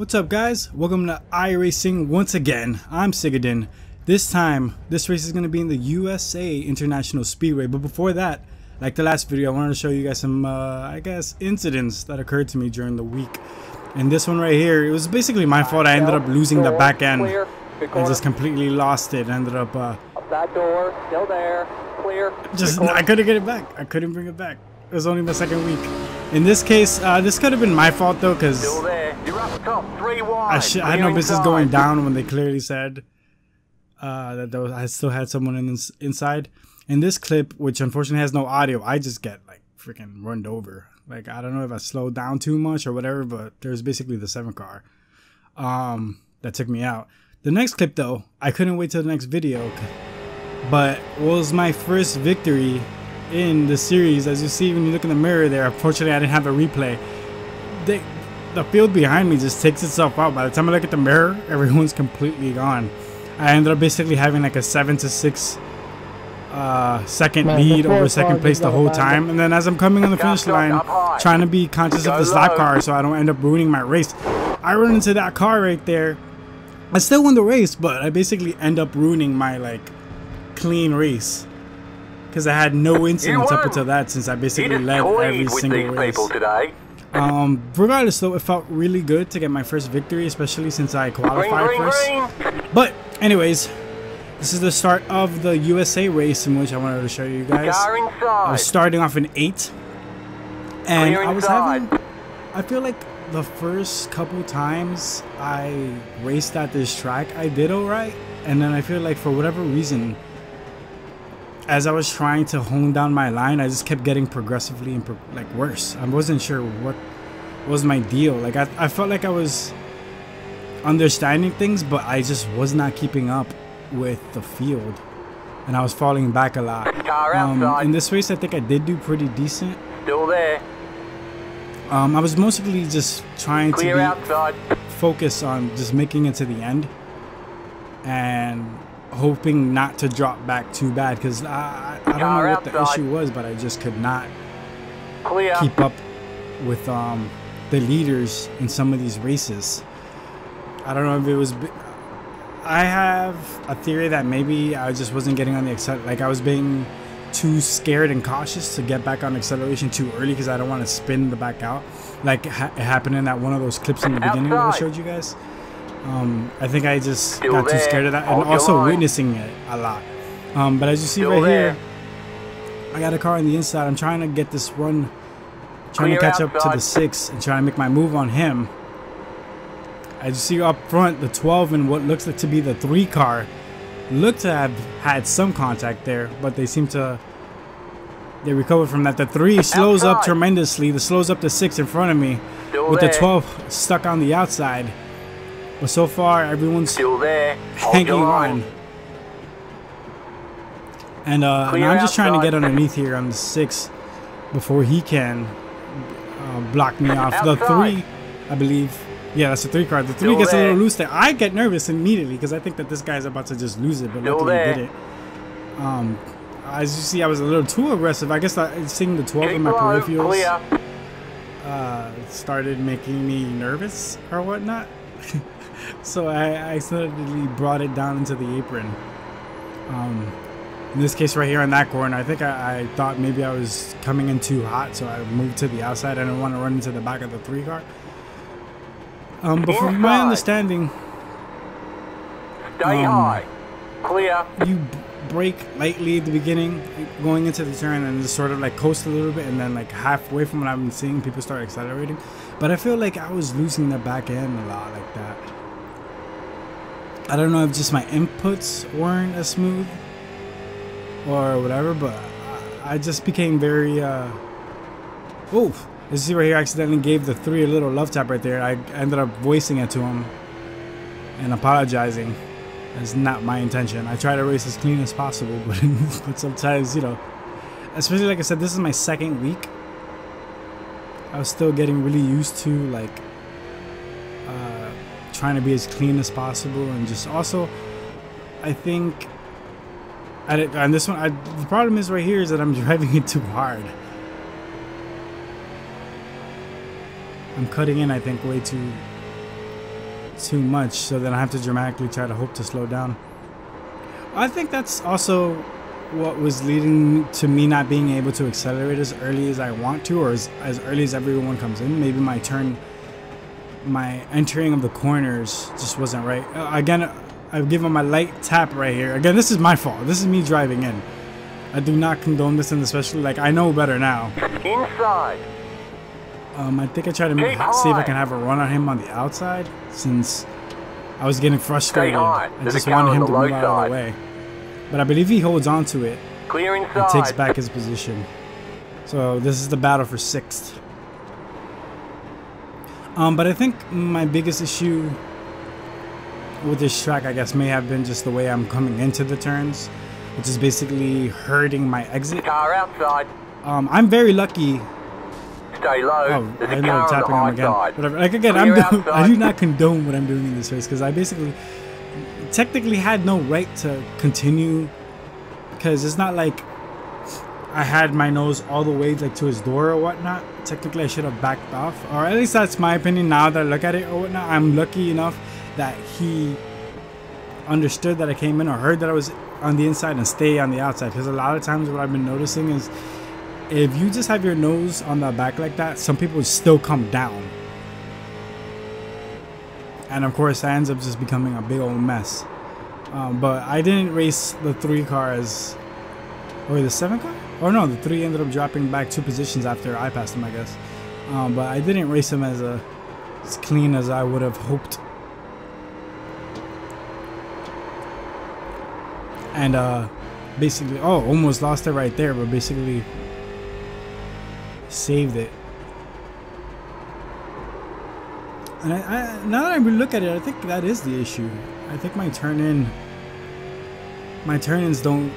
What's up, guys? Welcome to iRacing once again. I'm Sicadin. This time, this race is going to be in the USA International Speedway. But before that, like the last video, I wanted to show you guys some, I guess, incidents that occurred to me during the week. And this one right here, it was basically my fault. I ended up losing the back end. I just completely lost it. I ended up, that door, still there, clear. I couldn't get it back. I couldn't bring it back. It was only my second week. In this case, this could have been my fault though, because I had no business going down when they clearly said that I still had someone inside. In this clip, which unfortunately has no audio, I just get like freaking run over. Like, I don't know if I slowed down too much or whatever, but there's basically the 7 car that took me out. The next clip though, I couldn't wait till the next video, but was my first victory in the series. As you see when you look in the mirror there, unfortunately I didn't have a replay. The field behind me just takes itself out. By the time I look at the mirror, everyone's completely gone. I ended up basically having like a 7 to 6 second lead over second place the whole time. And then as I'm coming on the finish line, trying to be conscious of this lap car so I don't end up ruining my race, I run into that car right there. I still won the race, but I basically end up ruining my like clean race, because I had no incidents up until that, since I basically led every single race. Regardless though, it felt really good to get my first victory, especially since I qualified first. But anyways, this is the start of the USA race, in which I wanted to show you guys. I was starting off in 8, and I feel like the first couple times I raced at this track, I did alright, and then I feel like for whatever reason, as I was trying to hone down my line, I just kept getting progressively worse. I wasn't sure what was my deal. Like, I felt like I was understanding things, but I just was not keeping up with the field, and I was falling back a lot. In this race, I think I did do pretty decent. Still there. I was mostly just trying to focus on just making it to the end and hoping not to drop back too bad, because I don't know what the issue was, but I just could not keep up with the leaders in some of these races. I don't know if it was... I have a theory that maybe I just wasn't getting on the like I was being too scared and cautious to get back on acceleration too early, because I don't want to spin the back out like it happened in that one of those clips in the beginning that I showed you guys. I think I just got too scared of that, and also witnessing it a lot. But as you see right here, I got a car on the inside. I'm trying to get this run, trying to catch up to the 6 and trying to make my move on him. As you see up front, the 12 and what looks like to be the 3 car look to have had some contact there, but they seem to recovered from that. The 3 slows up tremendously. The slows up the 6 in front of me, with the 12 stuck on the outside. But so far, everyone's still there, hanging on. And now I'm just trying to get underneath here on the 6 before he can block me off. The 3, I believe. Yeah, that's the 3 car. The 3 gets a little loose there. I get nervous immediately because I think that this guy's about to just lose it, but luckily he did it. As you see, I was a little too aggressive. I guess seeing the 12 in my peripherals started making me nervous or whatnot. So I suddenly brought it down into the apron. In this case right here on that corner, I think I thought maybe I was coming in too hot, so I moved to the outside. I didn't want to run into the back of the 3 car. But from my understanding, you brake lightly at the beginning, going into the turn, and just sort of like coast a little bit, and then like halfway from what I've been seeing, people start accelerating. But I feel like I was losing the back end a lot like that. I don't know if just my inputs weren't as smooth or whatever, but I just became very oof. You see right here, I accidentally gave the 3 a little love tap right there. I ended up voicing it to him and apologizing. That's not my intention. I try to race as clean as possible, but sometimes, you know, especially like I said, this is my second week. I was still getting really used to like trying to be as clean as possible, and just also, I think, and this one, the problem is right here is that I'm driving it too hard. I'm cutting in, I think, way too too much, so then I have to dramatically try to hope to slow down. I think that's also what was leading to me not being able to accelerate as early as I want to, or as early as everyone comes in. Maybe my entering of the corners just wasn't right. Again, I've given my light tap right here. Again, this is my fault. This is me driving in. I do not condone this, and especially, like, I know better now. Inside. I think I tried to see if I can have a run on him on the outside, since I was getting frustrated. I just wanted him to move out of the way. But I believe he holds on to it and takes back his position. So this is the battle for 6th. But I think my biggest issue with this track, I guess, may have been just the way I'm coming into the turns, which is basically hurting my exit. Car outside. I'm very lucky. Stay low. Oh, There's I a ended car up on the tapping high him again. side. Whatever. Like, again, I do not condone what I'm doing in this race, because I basically technically had no right to continue, because it's not like I had my nose all the way like to his door or whatnot. Technically I should have backed off, or at least that's my opinion now that I look at it or whatnot. I'm lucky enough that he understood that I came in, or heard that I was on the inside, and stay on the outside, because a lot of times what I've been noticing is if you just have your nose on the back like that, some people still come down, and of course that ends up just becoming a big old mess. But I didn't race the 3 cars, or the 7 car? Or no, the 3 ended up dropping back 2 positions after I passed them, I guess. But I didn't race them as clean as I would have hoped. And basically, oh, almost lost it right there, but basically saved it. And I now that I look at it, I think that is the issue. I think my turn-ins don't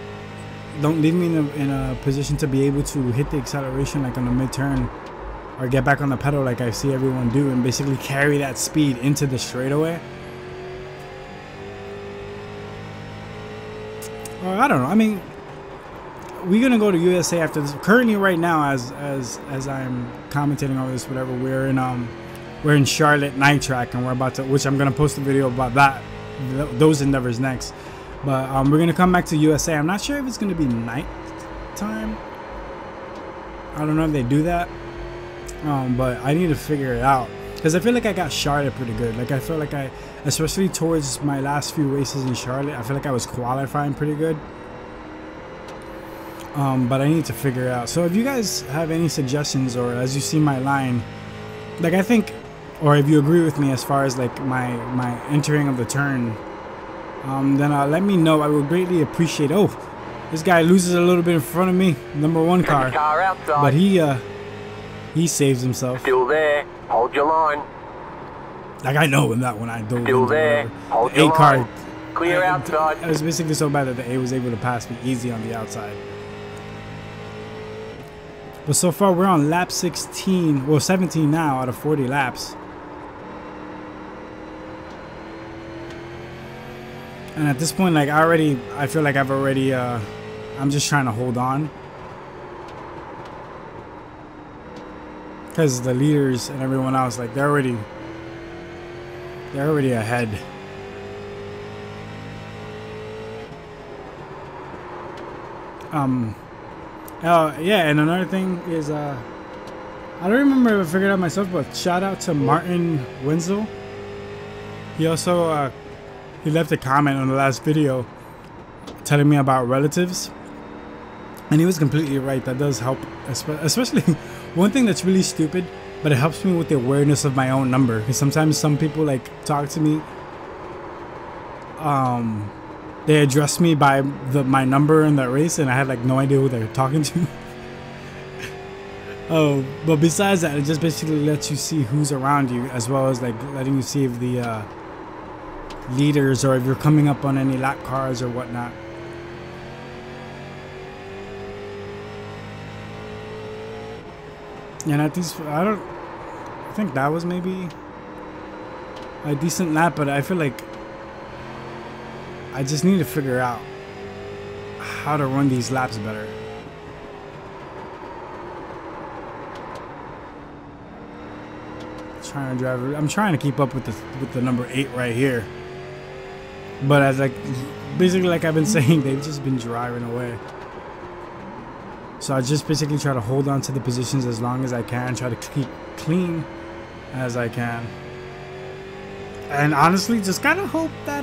leave me in a position to be able to hit the acceleration like on the mid-turn, or get back on the pedal like I see everyone do, and basically carry that speed into the straightaway. Or I don't know. I mean, we're gonna go to USA after this. Currently, right now, as I'm commentating over this, whatever, we're in Charlotte night track, and we're about to, which I'm gonna post a video about those endeavors next. But we're gonna come back to USA. I'm not sure if it's gonna be night time. I don't know if they do that, but I need to figure it out, because I feel like I got Charlotte pretty good. Like, I feel like especially towards my last few races in Charlotte, I feel like I was qualifying pretty good. But I need to figure it out. So if you guys have any suggestions, or as you see my line, like, I think, or if you agree with me as far as like my entering of the turn, then let me know. I would greatly appreciate. Oh, this guy loses a little bit in front of me, #1 car, but he saves himself. Still there. Hold your line. Like, I know in that one I dove Still there. Hold the your A car. line. Clear outside. It was basically so bad that the A was able to pass me easy on the outside. But so far we're on lap 16, well 17 now out of 40 laps. And at this point, like, I feel like I'm just trying to hold on, because the leaders and everyone else, like, they're already ahead. Yeah, and another thing is, I don't remember if I figured it out myself, but shout out to Martin Wenzel. He also, he left a comment on the last video telling me about relatives, and he was completely right. That does help, especially one thing that's really stupid, but it helps me with the awareness of my own number, because sometimes some people, like, talk to me, they address me by my number in that race, and I had, like, no idea who they're talking to. Oh, but besides that, it just basically lets you see who's around you, as well as, like, letting you see if the leaders, or if you're coming up on any lap cars or whatnot. And at least I think that was maybe a decent lap, but I feel like I just need to figure out how to run these laps better. trying to drive. I'm trying to keep up with the number 8 right here. But as basically like I've been saying, they've just been driving away. So I just basically try to hold on to the positions as long as I can, try to keep clean as I can. And honestly, just gotta hope that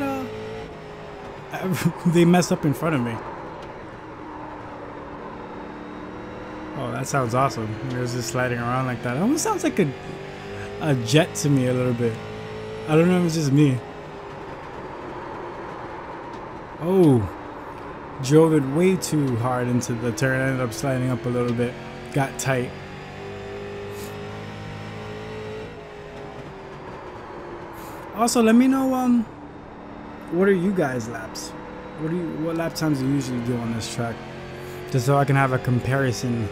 they mess up in front of me. Oh, that sounds awesome. It was just sliding around like that. It almost sounds like a jet to me a little bit. I don't know if it's just me. Oh, drove it way too hard into the turn. Ended up sliding up a little bit. Got tight. Also, let me know what are you guys' laps? What lap times do you usually do on this track? Just so I can have a comparison.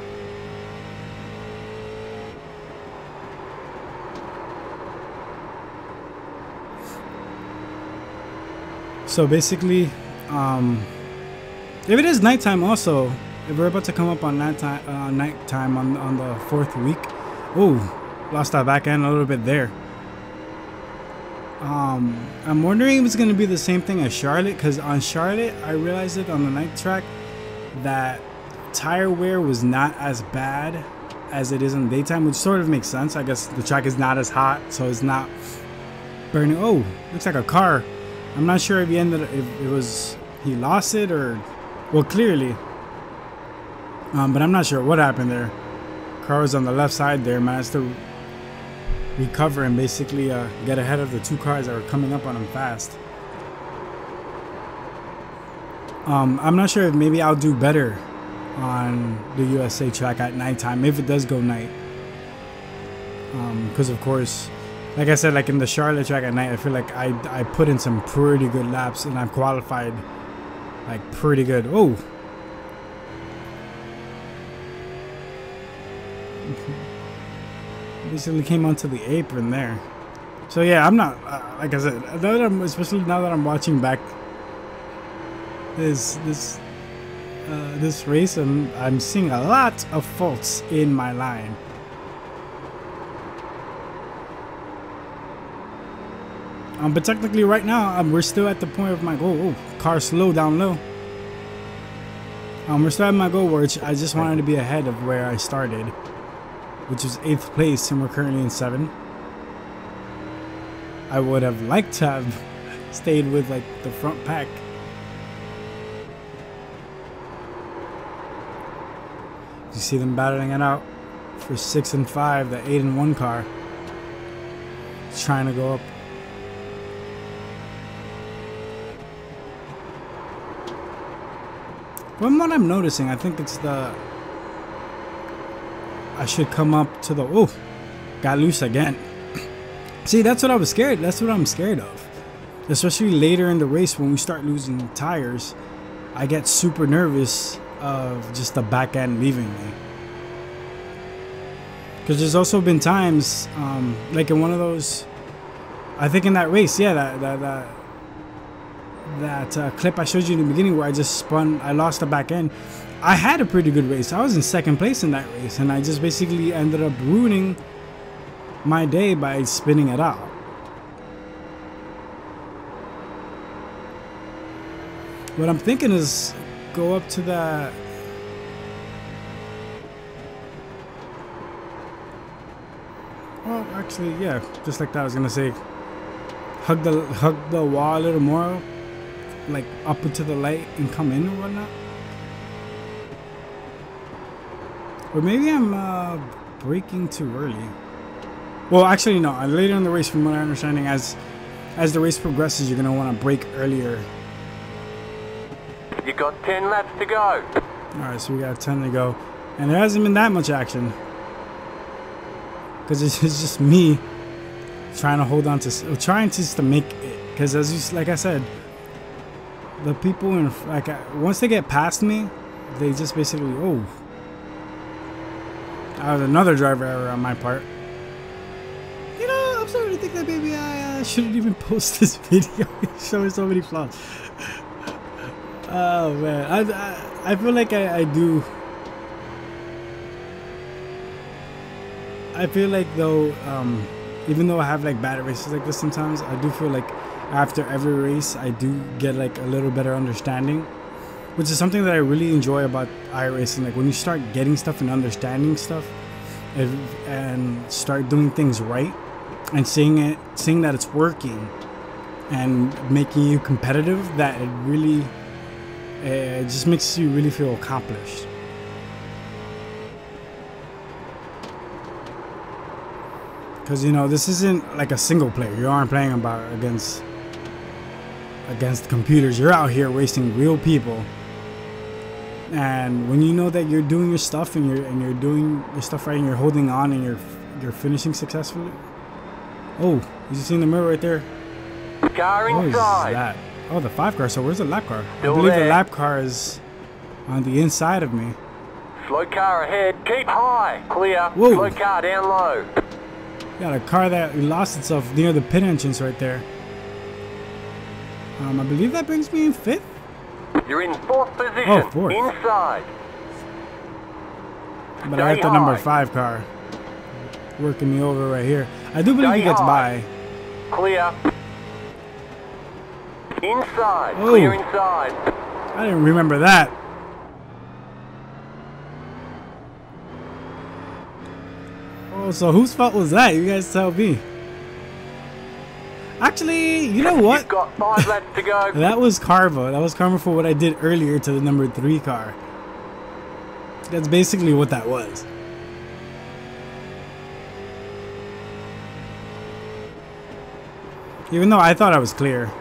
So basically, if it is nighttime, also, if we're about to come up on nighttime on the 4th week, oh, lost that back end a little bit there. I'm wondering if it's gonna be the same thing as Charlotte, because on Charlotte, I realized it on the night track that tire wear was not as bad as it is in daytime, which sort of makes sense. I guess the track is not as hot, so it's not burning. Oh, looks like a car. I'm not sure if he lost it or, well, clearly. But I'm not sure what happened there. Car was on the left side there, managed to recover and basically get ahead of the 2 cars that were coming up on him fast. I'm not sure if maybe I'll do better on the USA track at nighttime if it does go night. Because of course, like I said, like in the Charlotte track at night, I feel like I put in some pretty good laps and I've qualified like pretty good. Oh. Basically came onto the apron there. So yeah, I'm not like I said, especially now that I'm watching back this race, I'm seeing a lot of faults in my line. But technically right now we're still at the point of my goal. Oh, car slow down low. We're still at my goal, which I just wanted to be ahead of where I started, which is 8th place, and we're currently in 7th. I would have liked to have stayed with like the front pack. You see them battling it out for 6 and 5, the 8 and 1 car. It's trying to go up. From what I'm noticing, I think it's I should come up to the, oh, got loose again. See, that's what I was scared. That's what I'm scared of. Especially later in the race when we start losing tires, I get super nervous of just the back end leaving me. Because there's also been times, like in one of those, I think in that race, yeah, that clip I showed you in the beginning where I just spun, I lost the back end. I had a pretty good race. I was in 2nd place in that race, and I just basically ended up ruining my day by spinning it out. What I'm thinking is go up to that. Well, actually, yeah, just like that. I was gonna say, hug the wall a little more, like up into the light and come in or whatnot. Or maybe I'm braking too early. Well, actually, no. Later in the race, from what I'm understanding, as the race progresses, you're gonna want to brake earlier. You got 10 laps to go. All right, so we got 10 to go, and there hasn't been that much action because it's just me trying to hold on to, trying just to make it. Because like I said, the people in once they get past me, they just basically, oh. That was another driver error on my part. You know, I'm starting to think that maybe I shouldn't even post this video. It's showing so many flaws. Oh man, I feel like I do. I feel like though, even though I have like bad races like this sometimes, I do feel like after every race I do get like a little better understanding, which is something that I really enjoy about iRacing. Like when you start getting stuff and understanding stuff and start doing things right and seeing that it's working and making you competitive, that it really it just makes you really feel accomplished. Because, you know, this isn't like a single player. You aren't playing against computers. You're out here racing real people. And when you know that you're doing your stuff and you're doing your stuff right and you're holding on and you're finishing successfully. Oh, you seen the mirror right there? Car What is inside. that? Oh, the 5 car. So where's the lap car? Still I believe there. the lap car is on the inside of me. Slow car ahead. Keep high. Clear. Whoa. Slow car down low. Got a car that lost itself near the pit entrance right there. I believe that brings me in 5th. You're in 4th position. Oh, 4th. Inside. But I got the number 5 car working me over right here. I do believe he gets by. Clear. Inside. Oh. Clear inside. I didn't remember that. Oh, so whose fault was that? You guys tell me. Actually, you know what? You've got 5 laps to go. That was karma. That was karma for what I did earlier to the number 3 car. That's basically what that was. Even though I thought I was clear.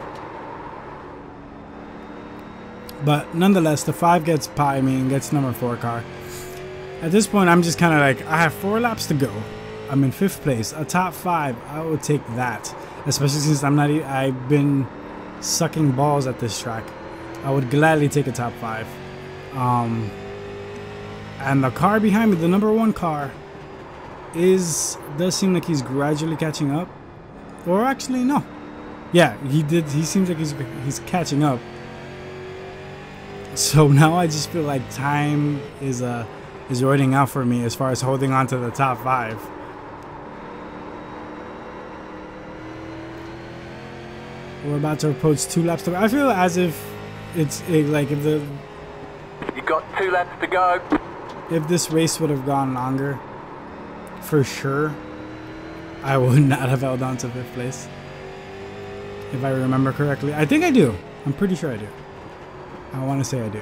But nonetheless, the 5 gets by me and gets number 4 car. At this point, I'm just kind of like, I have 4 laps to go. I'm in 5th place. A top 5, I would take that. Especially since I've been sucking balls at this track. I would gladly take a top 5. And the car behind me, the number 1 car, does seem like he's gradually catching up. Or actually, no. Yeah, he seems like he's catching up. So now I just feel like time is running out for me as far as holding on to the top 5. We're about to approach 2 laps to go. I feel as if like if You got 2 laps to go. if this race would have gone longer, for sure, I would not have held on to 5th place. If I remember correctly. I think I do. I'm pretty sure I do. I want to say I do.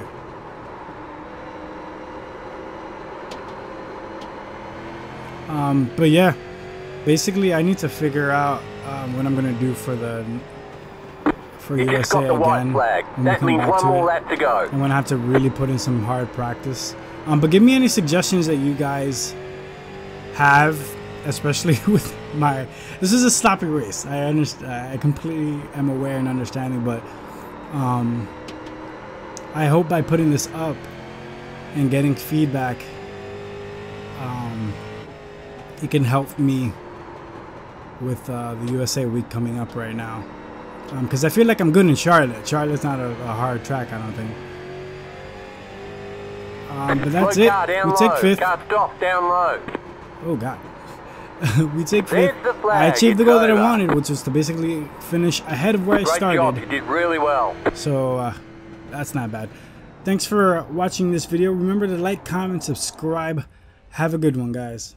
But yeah, basically I need to figure out what I'm going to do for You just USA got the white again. flag. when we That come means back 1 to more it. lap to go. I'm gonna have to really put in some hard practice. But give me any suggestions that you guys have, especially with my. This is a sloppy race. I understand. I completely am aware and understanding, but I hope by putting this up and getting feedback, it can help me with the USA week coming up right now. Because I feel like I'm good in Charlotte. Charlotte's not a hard track, I don't think. But that's Slow it. car down We take low. 5th. Car stop down low. Oh, God. We take There's 5th. the flag. I achieved the It's goal that I over. wanted, which was to basically finish ahead of where I Great job. You started. did really well. So, that's not bad. Thanks for watching this video. Remember to like, comment, subscribe. Have a good one, guys.